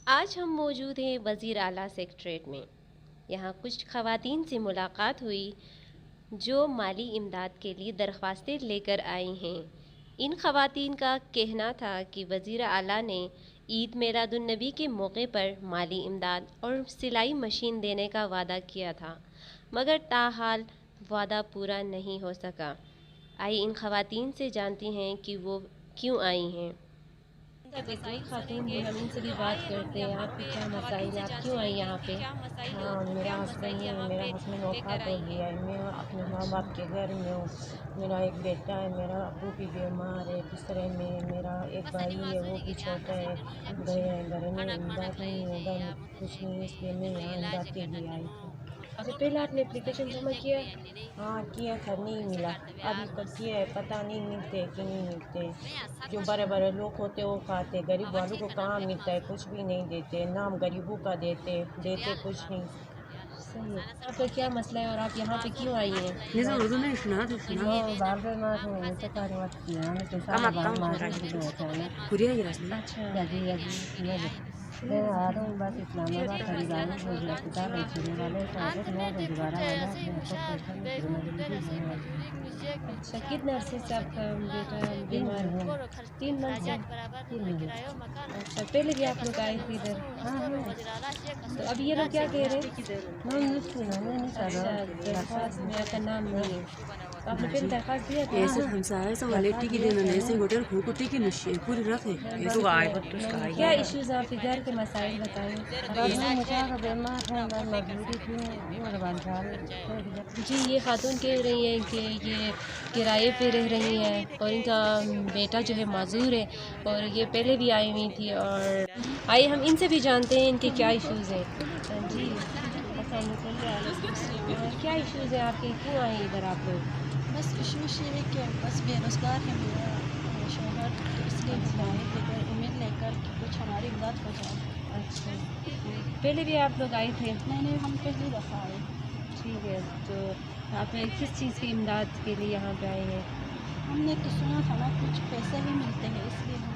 آج ہم موجود ہیں وزیر اعلیٰ سیکریٹریٹ میں۔ یہاں کچھ خواتین سے ملاقات ہوئی جو مالی امداد کے لیے درخواستیں لے کر آئی ہیں۔ ان خواتین کا کہنا تھا کہ وزیر اعلیٰ نے عید میلاد النبی کے موقع پر مالی امداد اور سلائی مشین دینے کا وعدہ کیا تھا، مگر تاحال وعدہ پورا نہیں ہو سکا۔ آئیے ان خواتین سے جانتی ہیں کہ وہ کیوں آئی ہیں۔ خاتون بھی ہم ان سے بھی بات کرتے ہیں، آپ کے کیا مسائل ہیں، آپ کیوں آئیں یہاں پہ؟ ہاں، میرا ہسبینڈ وفات ہو گیا ہے، میں اپنے ماں باپ کے گھر میں ہوں۔ میرا ایک بیٹا ہے، میرا ابو بھی بیمار ہے بسترے میں، میرا ایک بھائی ہے وہ بھی چھوٹا ہے، گھر میں امداد نہیں ہے، ادھر کچھ نہیں، اس لیے میں یہاں امداد کے لیے آئی تھی۔ اس سے پہلے آپ نے اپلیکیشن جمع کیا؟ ہاں کیا تھا، نہیں ملا، ابھی تک کیا ہے، پتہ نہیں ملتے کہ نہیں ملتے۔ جو بڑے بڑے لوگ ہوتے وہ کھاتے، غریب والوں کو کہاں ملتا ہے، کچھ بھی نہیں دیتے، نام غریبوں کا دیتے کچھ نہیں۔ صحیح ہے، آپ کا کیا مسئلہ ہے اور آپ یہاں پہ کیوں آئی ہیں؟ اچھا، کتنے عرصے سے آپ کا بیٹا بیمار ہے؟ 3 منتھ سے؟ اچھا، پہلے بھی آپ لوگ آئے تھے ادھر؟ تو اب یہ لوگ کیا کہہ رہے ہیں؟ اچھا، درخواست میں آپ کا نام نہیں ہے، تو آپ نے پہلے درخواست دیا تھا؟ کیا ایشوز ہیں آپ کے گھر کے مسائل بتائیں؟ جی، یہ خاتون کہہ رہی ہیں کہ یہ کرائے پہ رہ رہی ہیں اور ان کا بیٹا جو ہے معذور ہے اور یہ پہلے بھی آئی ہوئی تھی، اور آئیے ہم ان سے بھی جانتے ہیں ان کے کیا ایشوز ہیں۔ جی، السلام علیکم، کیا ایشوز ہیں آپ کے، کیوں آئے ادھر آپ لوگ؟ بس ایشوز یہ ہے کہ بس بے روزگار ہے میرا شوہر، تو اس لیے ہم آئے تھے ادھر امید لے کر کہ کچھ ہماری امداد ہو جائے۔ اچھا، پہلے بھی آپ لوگ آئے تھے؟ نہیں، ہم پہلی دفعہ آئے۔ ٹھیک ہے، تو آپ کس چیز کی امداد کے لیے یہاں پہ آئے ہیں؟ ہم نے تو سنا تھا نا کچھ پیسے بھی ملتے ہیں، اس لیے ہم